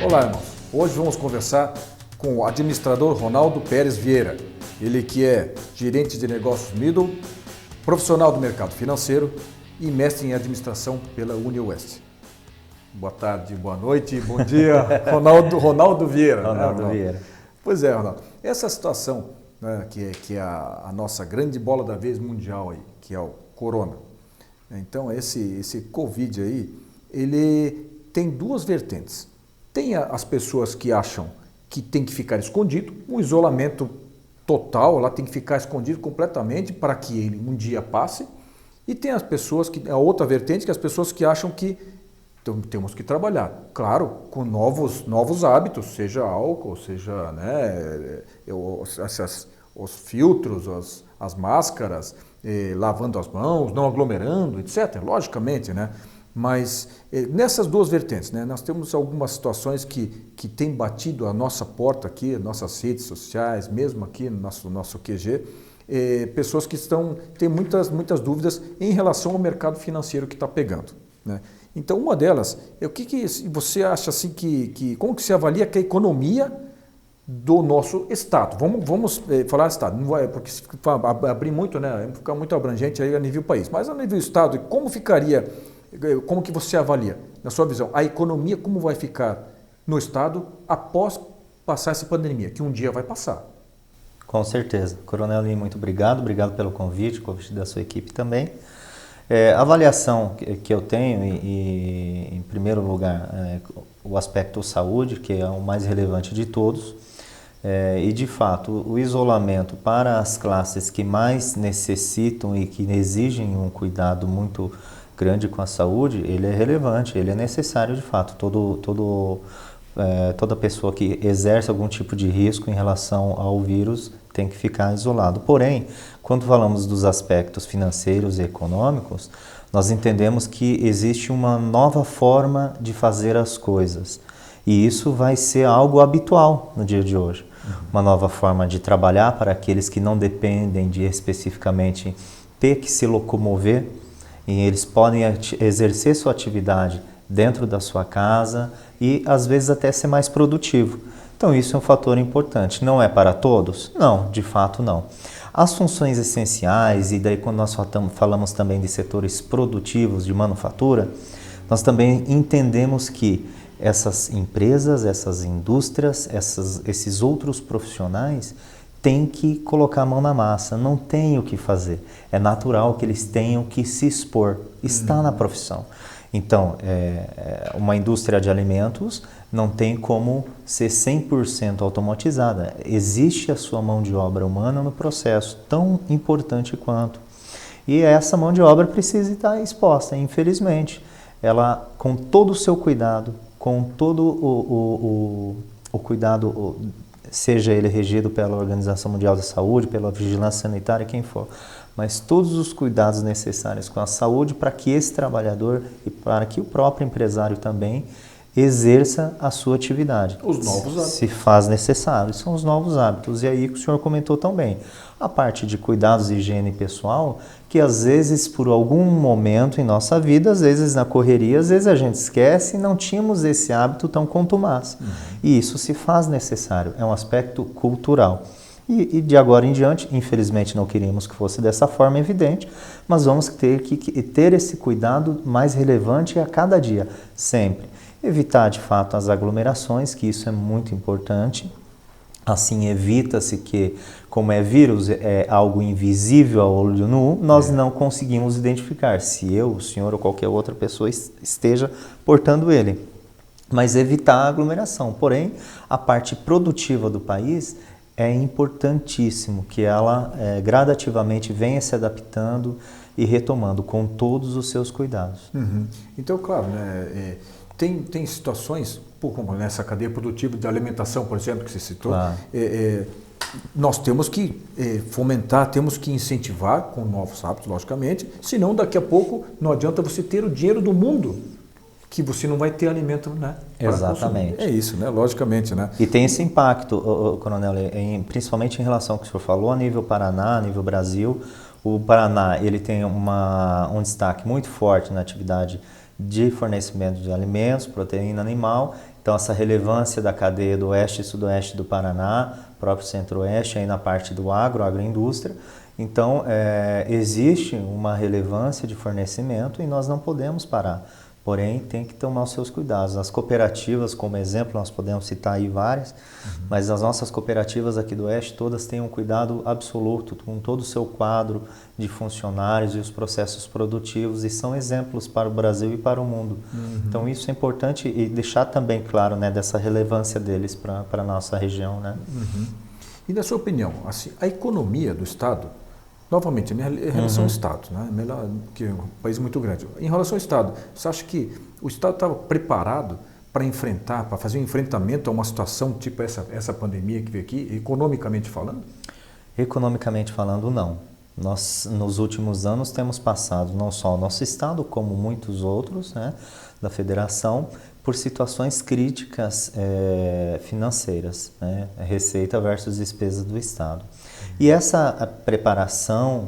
Olá, irmãos. Hoje vamos conversar com o administrador Ronaldo Pérez Vieira. Ele que é gerente de negócios Middle, profissional do mercado financeiro e mestre em administração pela UniOeste. Boa tarde, boa noite, bom dia, Ronaldo Vieira. Ronaldo Vieira. Pois é, Ronaldo. Essa situação, né, que é a nossa grande bola da vez mundial, aí, que é o corona. Então, esse Covid aí, ele tem duas vertentes. Tem as pessoas que acham que tem que ficar escondido, um isolamento total, lá tem que ficar escondido completamente para que ele um dia passe. E tem as pessoas que, a outra vertente, que as pessoas que acham que temos que trabalhar, claro, com novos hábitos, seja álcool, seja, né, os filtros, as máscaras, lavando as mãos, não aglomerando, etc. Logicamente, né? Mas nessas duas vertentes, né, nós temos algumas situações que têm batido a nossa porta aqui, nossas redes sociais, mesmo aqui no nosso QG, pessoas que têm muitas dúvidas em relação ao mercado financeiro que está pegando, né? Então, uma delas é o que você acha assim como que se avalia que a economia do nosso Estado? Vamos falar Estado, não vai, porque se abrir muito, né, ficar muito abrangente aí a nível país, mas a nível Estado, como ficaria, como que você avalia, na sua visão, a economia como vai ficar no Estado após passar essa pandemia, que um dia vai passar? Com certeza. Coronel Lima, muito obrigado pelo convite da sua equipe também. A avaliação que eu tenho, em primeiro lugar, o aspecto saúde, que é o mais relevante de todos, e de fato o isolamento para as classes que mais necessitam e que exigem um cuidado muito grande com a saúde, ele é relevante, ele é necessário de fato. Toda pessoa que exerce algum tipo de risco em relação ao vírus tem que ficar isolado. Porém, quando falamos dos aspectos financeiros e econômicos, nós entendemos que existe uma nova forma de fazer as coisas. E isso vai ser algo habitual no dia de hoje. Uma nova forma de trabalhar para aqueles que não dependem de especificamente ter que se locomover, e eles podem exercer sua atividade dentro da sua casa e às vezes até ser mais produtivo. Então isso é um fator importante. Não é para todos? Não, de fato não. As funções essenciais, e daí quando nós falamos também de setores produtivos de manufatura, nós também entendemos que essas empresas, essas indústrias, esses outros profissionais têm que colocar a mão na massa, não tem o que fazer. É natural que eles tenham que se expor, está na profissão. Então, uma indústria de alimentos não tem como ser 100% automatizada. Existe a sua mão de obra humana no processo, tão importante quanto. E essa mão de obra precisa estar exposta, infelizmente. Ela, com todo o seu cuidado, com todo o cuidado, seja ele regido pela Organização Mundial da Saúde, pela Vigilância Sanitária, quem for, mas todos os cuidados necessários com a saúde para que esse trabalhador e para que o próprio empresário também exerça a sua atividade. Os novos hábitos. Se faz necessário, são os novos hábitos. E aí que o senhor comentou também, a parte de cuidados de higiene pessoal, que às vezes por algum momento em nossa vida, às vezes na correria, às vezes a gente esquece e não tínhamos esse hábito tão contumaz. E isso se faz necessário, é um aspecto cultural. E de agora em diante, infelizmente não queríamos que fosse dessa forma evidente, mas vamos ter que ter esse cuidado mais relevante a cada dia, sempre. Evitar de fato as aglomerações, que isso é muito importante. Assim evita-se que, como é vírus, é algo invisível ao olho nu, nós não conseguimos identificar se eu, o senhor ou qualquer outra pessoa esteja portando ele. Mas evitar a aglomeração. Porém, a parte produtiva do país é importantíssimo que ela gradativamente venha se adaptando e retomando com todos os seus cuidados. Então, claro, né, tem situações, como nessa cadeia produtiva de alimentação, por exemplo, que você citou, Claro. Nós temos que fomentar, temos que incentivar com novos hábitos, logicamente, senão daqui a pouco não adianta você ter o dinheiro do mundo, que você não vai ter alimento, né? Exatamente. É isso, né? Logicamente, né? E tem esse impacto, Coronel, principalmente em relação ao que o senhor falou, a nível Paraná, a nível Brasil. O Paraná ele tem um destaque muito forte na atividade de fornecimento de alimentos, proteína animal, Então, essa relevância da cadeia do oeste e sudoeste do Paraná, próprio centro-oeste, aí na parte do agroindústria. Então, existe uma relevância de fornecimento e nós não podemos parar. Porém, tem que tomar os seus cuidados. As cooperativas, como exemplo, nós podemos citar aí várias, mas as nossas cooperativas aqui do Oeste, todas têm um cuidado absoluto com todo o seu quadro de funcionários e os processos produtivos e são exemplos para o Brasil e para o mundo. Então, isso é importante e deixar também claro, né, dessa relevância deles para a nossa região, né? E na sua opinião, assim, a economia do Estado, novamente, em relação ao Estado, né? Melhor que um país muito grande. Em relação ao Estado, você acha que o Estado estava preparado para enfrentar, para fazer um enfrentamento a uma situação tipo essa pandemia que veio aqui, economicamente falando? Economicamente falando, não. Nós, nos últimos anos, temos passado, não só o nosso Estado, como muitos outros, né, da Federação, por situações críticas financeiras, né, receita versus despesa do Estado. E essa preparação,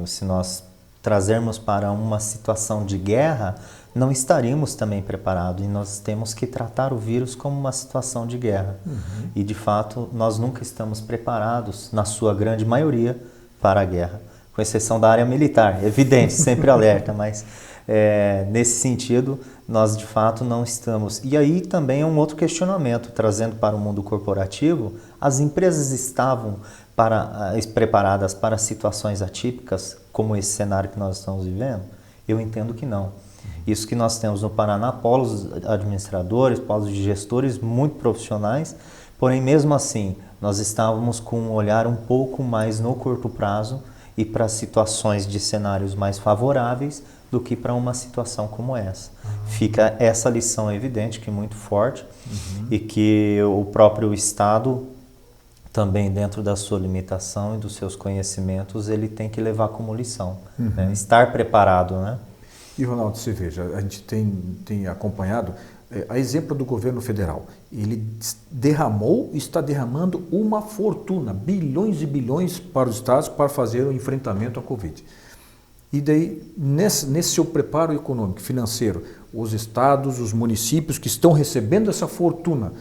se nós trazermos para uma situação de guerra, não estaríamos também preparados e nós temos que tratar o vírus como uma situação de guerra. E, de fato, nós nunca estamos preparados, na sua grande maioria, para a guerra, com exceção da área militar, evidente, sempre alerta, mas nesse sentido, nós de fato não estamos. E aí também é um outro questionamento, trazendo para o mundo corporativo, as empresas estavam preparadas para situações atípicas, como esse cenário que nós estamos vivendo? Eu entendo que não. Isso que nós temos no Paraná, polos administradores, polos de gestores muito profissionais, porém mesmo assim, nós estávamos com um olhar um pouco mais no curto prazo e para situações de cenários mais favoráveis do que para uma situação como essa. Fica essa lição evidente, que é muito forte, e que o próprio Estado, também dentro da sua limitação e dos seus conhecimentos, ele tem que levar como lição, né? Estar preparado, né? E, Ronaldo, você veja, a gente tem acompanhado, a exemplo do governo federal, ele derramou e está derramando uma fortuna, bilhões e bilhões para os estados para fazer o enfrentamento à Covid. E daí, nesse seu preparo econômico, financeiro, os estados, os municípios que estão recebendo essa fortuna,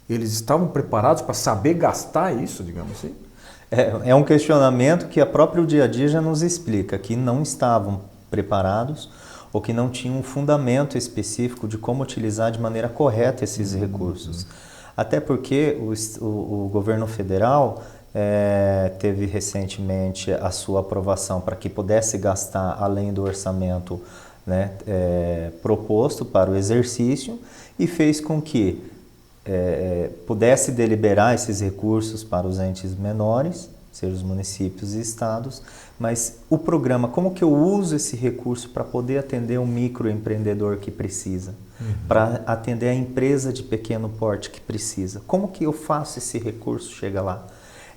eles estavam preparados para saber gastar isso, digamos assim? É um questionamento que a próprio dia a dia já nos explica, que não estavam preparados ou que não tinham um fundamento específico de como utilizar de maneira correta esses recursos. Até porque o governo federal teve recentemente a sua aprovação para que pudesse gastar além do orçamento, né, proposto para o exercício e fez com que pudesse deliberar esses recursos para os entes menores, seja os municípios e estados, mas o programa, como que eu uso esse recurso para poder atender um microempreendedor que precisa, para atender a empresa de pequeno porte que precisa, como que eu faço esse recurso chegar lá?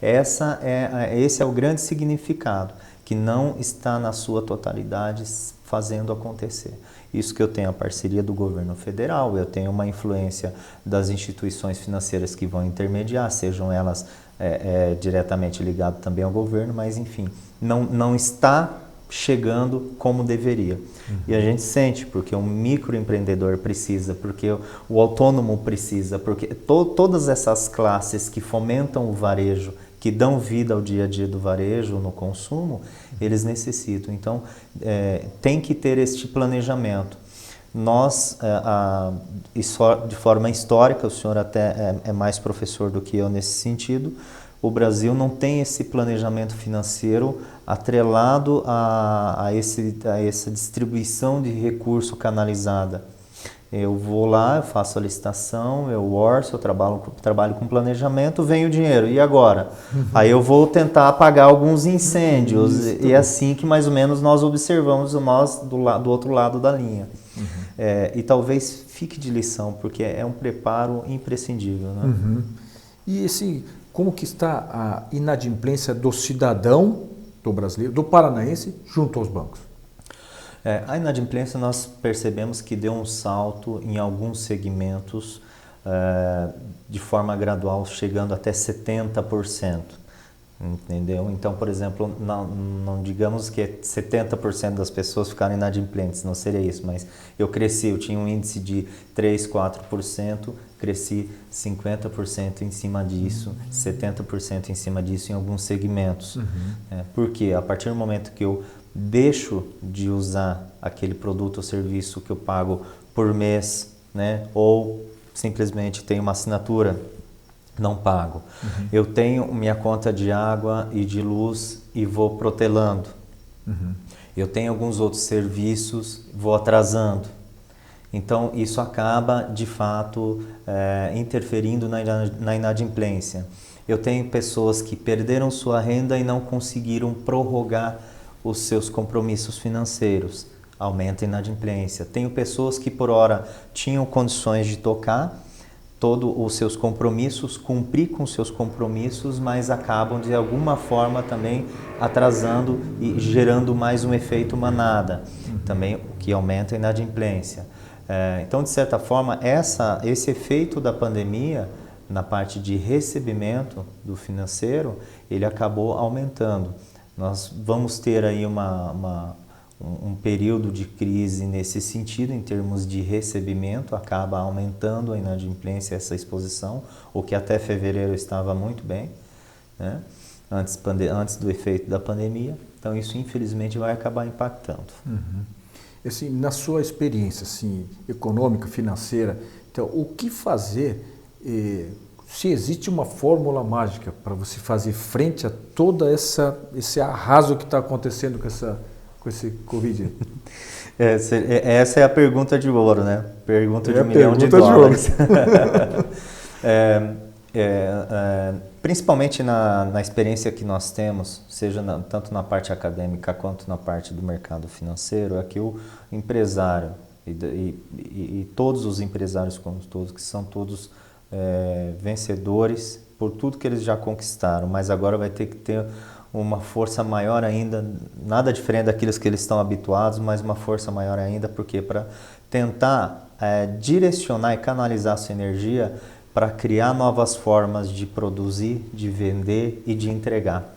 Esse é o grande significado, que não está na sua totalidade fazendo acontecer. Isso que eu tenho a parceria do governo federal, eu tenho uma influência das instituições financeiras que vão intermediar, sejam elas diretamente ligadas também ao governo, mas enfim, não está chegando como deveria. E a gente sente, porque o microempreendedor precisa, porque o autônomo precisa, porque todas essas classes que fomentam o varejo, que dão vida ao dia a dia do varejo, no consumo, eles necessitam. Então, tem que ter este planejamento. Nós, de forma histórica, o senhor até é mais professor do que eu nesse sentido, o Brasil não tem esse planejamento financeiro atrelado a essa distribuição de recurso canalizada. Eu vou lá, eu faço a licitação, eu orço, eu trabalho com planejamento, vem o dinheiro. E agora? Aí eu vou tentar apagar alguns incêndios. E é assim que mais ou menos nós observamos nós do outro lado da linha. E talvez fique de lição, porque é um preparo imprescindível, né? E como que está a inadimplência do cidadão, do brasileiro, do paranaense, junto aos bancos? A inadimplência nós percebemos que deu um salto em alguns segmentos de forma gradual, chegando até 70%. Entendeu? Então, por exemplo, não digamos que 70% das pessoas ficaram inadimplentes, não seria isso, mas eu cresci, eu tinha um índice de 3, 4%, cresci 50% em cima disso, 70% em cima disso em alguns segmentos. Porque a partir do momento que eu deixo de usar aquele produto ou serviço que eu pago por mês, né, ou simplesmente tenho uma assinatura, não pago. Eu tenho minha conta de água e de luz e vou protelando. Eu tenho alguns outros serviços, vou atrasando. Então, isso acaba, de fato, interferindo na inadimplência. Eu tenho pessoas que perderam sua renda e não conseguiram prorrogar os seus compromissos financeiros. Aumenta a inadimplência. Tenho pessoas que, por hora, tinham condições de tocar todos os seus compromissos, cumprir com seus compromissos, mas acabam de alguma forma também atrasando e gerando mais um efeito manada, também o que aumenta a inadimplência. Então, de certa forma, esse efeito da pandemia na parte de recebimento do financeiro, ele acabou aumentando. Nós vamos ter aí um período de crise nesse sentido, em termos de recebimento, acaba aumentando a inadimplência, essa exposição, o que até fevereiro estava muito bem, né? Antes do efeito da pandemia. Então, isso infelizmente vai acabar impactando. Assim, na sua experiência assim, econômica, financeira, então, o que fazer, se existe uma fórmula mágica para você fazer frente a todo esse arraso que está acontecendo com esse Covid? Essa é a pergunta de ouro, né? Pergunta de $1 milhão. Principalmente na experiência que nós temos, seja tanto na parte acadêmica quanto na parte do mercado financeiro, é que o empresário e todos os empresários como todos, que são todos vencedores por tudo que eles já conquistaram, mas agora vai ter que ter uma força maior ainda, nada diferente daqueles que eles estão habituados, mas uma força maior ainda, porque para tentar direcionar e canalizar sua energia para criar novas formas de produzir, de vender e de entregar.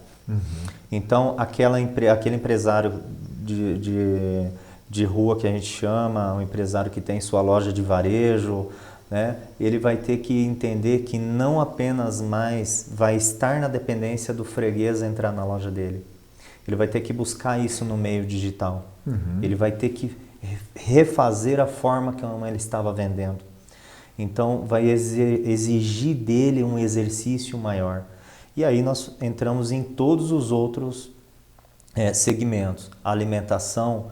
Então, aquele empresário de rua que a gente chama, um empresário que tem sua loja de varejo, né, ele vai ter que entender que não apenas mais vai estar na dependência do freguês entrar na loja dele. Ele vai ter que buscar isso no meio digital. Ele vai ter que refazer a forma como ele estava vendendo. Então, vai exigir dele um exercício maior. E aí nós entramos em todos os outros segmentos. A alimentação,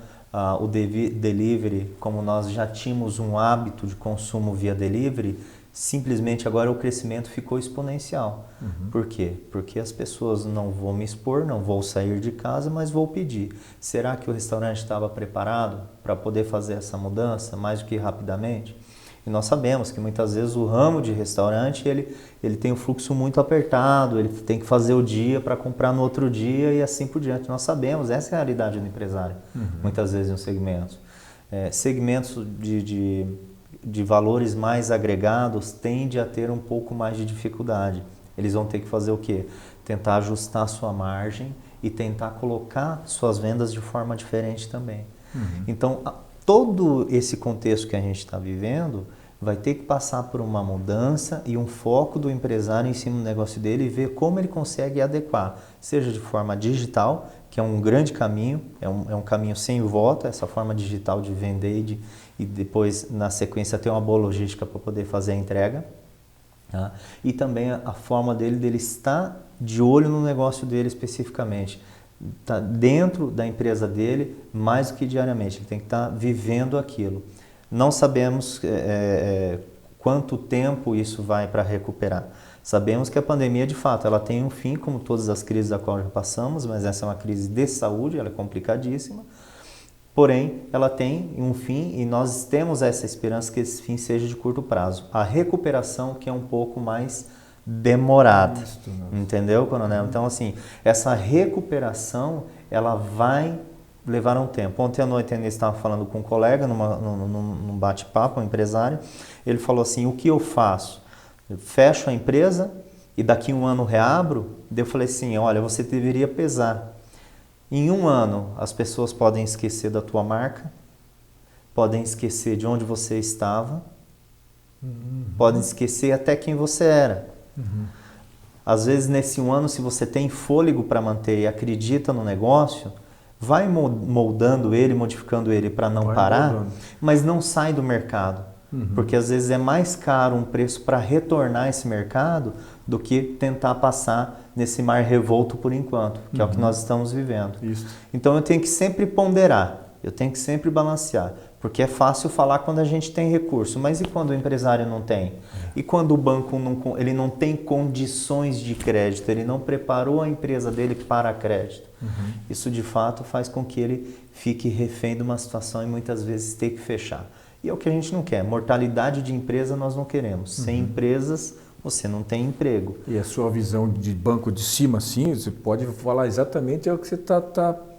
o delivery, como nós já tínhamos um hábito de consumo via delivery, simplesmente agora o crescimento ficou exponencial. Por quê? Porque as pessoas não vão me expor, não vou sair de casa, mas vou pedir. Será que o restaurante estava preparado para poder fazer essa mudança mais do que rapidamente? E nós sabemos que muitas vezes o ramo de restaurante ele tem um fluxo muito apertado, ele tem que fazer o dia para comprar no outro dia e assim por diante. Nós sabemos, essa é a realidade do empresário, muitas vezes em segmentos. Segmentos de valores mais agregados tende a ter um pouco mais de dificuldade. Eles vão ter que fazer o quê? Tentar ajustar a sua margem e tentar colocar suas vendas de forma diferente também. Então, todo esse contexto que a gente está vivendo vai ter que passar por uma mudança e um foco do empresário em cima do negócio dele e ver como ele consegue adequar, seja de forma digital, que é um grande caminho, é um caminho sem volta, essa forma digital de vender e depois, na sequência, ter uma boa logística para poder fazer a entrega. Tá? E também a forma dele estar de olho no negócio dele especificamente. Tá dentro da empresa dele mais do que diariamente, ele tem que estar vivendo aquilo. Não sabemos quanto tempo isso vai para recuperar. Sabemos que a pandemia, de fato, ela tem um fim, como todas as crises da qual já passamos, mas essa é uma crise de saúde, ela é complicadíssima. Porém, ela tem um fim e nós temos essa esperança que esse fim seja de curto prazo. A recuperação que é um pouco mais demorada, entendeu, coronel? Então, assim, essa recuperação, ela vai levar um tempo. Ontem à noite eu estava falando com um colega, num bate-papo, um empresário, ele falou assim, o que eu faço? Eu fecho a empresa e daqui um ano reabro, daí eu falei assim, olha, você deveria pesar. Em um ano, as pessoas podem esquecer da tua marca, podem esquecer de onde você estava, podem esquecer até quem você era. Às vezes, nesse um ano, se você tem fôlego para manter e acredita no negócio, vai moldando ele, modificando ele para não parar, mas não sai do mercado. Porque às vezes é mais caro um preço para retornar esse mercado do que tentar passar nesse mar revolto por enquanto, que é o que nós estamos vivendo. Isso. Então eu tenho que sempre ponderar, eu tenho que sempre balancear, porque é fácil falar quando a gente tem recurso, mas e quando o empresário não tem? E quando o banco ele não tem condições de crédito, ele não preparou a empresa dele para crédito? Isso de fato faz com que ele fique refém de uma situação e muitas vezes tenha que fechar. E é o que a gente não quer. Mortalidade de empresa nós não queremos. Sem empresas, você não tem emprego. E a sua visão de banco de cima, sim, você pode falar exatamente o que você está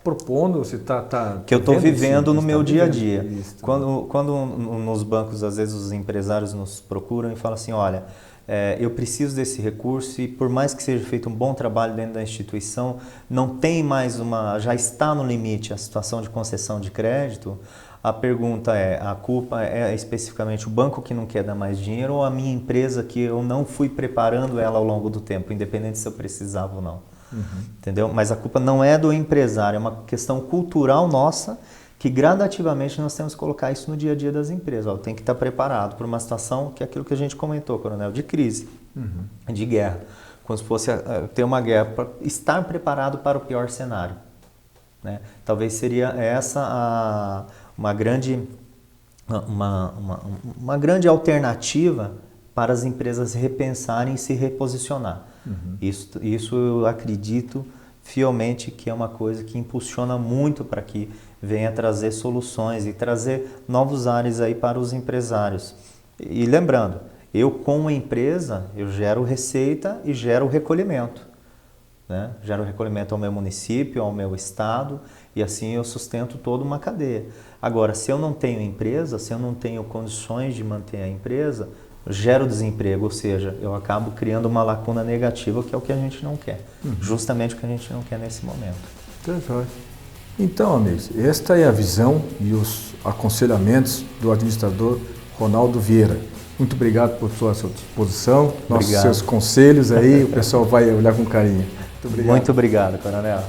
propondo, você está... Que eu estou vivendo no meu dia a dia. Quando nos bancos, às vezes, os empresários nos procuram e falam assim, olha, eu preciso desse recurso e por mais que seja feito um bom trabalho dentro da instituição, não tem mais já está no limite a situação de concessão de crédito. A pergunta a culpa é especificamente o banco que não quer dar mais dinheiro ou a minha empresa que eu não fui preparando ela ao longo do tempo, independente se eu precisava ou não. Entendeu? Mas a culpa não é do empresário, é uma questão cultural nossa que gradativamente nós temos que colocar isso no dia a dia das empresas. Tem que estar preparado para uma situação que é aquilo que a gente comentou, Coronel, de crise, de guerra. Como se fosse ter uma guerra, para estar preparado para o pior cenário. Né? Talvez seria essa uma grande alternativa para as empresas repensarem e se reposicionar. Isso eu acredito fielmente que é uma coisa que impulsiona muito para que venha trazer soluções e trazer novos ares aí para os empresários. E lembrando, eu como empresa, eu gero receita e gero recolhimento. Né? Gero recolhimento ao meu município, ao meu estado e assim eu sustento toda uma cadeia. Agora, se eu não tenho empresa, se eu não tenho condições de manter a empresa, gero desemprego, ou seja, eu acabo criando uma lacuna negativa que é o que a gente não quer. Justamente o que a gente não quer nesse momento. Então, amigos, esta é a visão e os aconselhamentos do administrador Ronaldo Vieira. Muito obrigado por sua disposição, seus conselhos aí, o pessoal vai olhar com carinho. Muito obrigado, Coronel.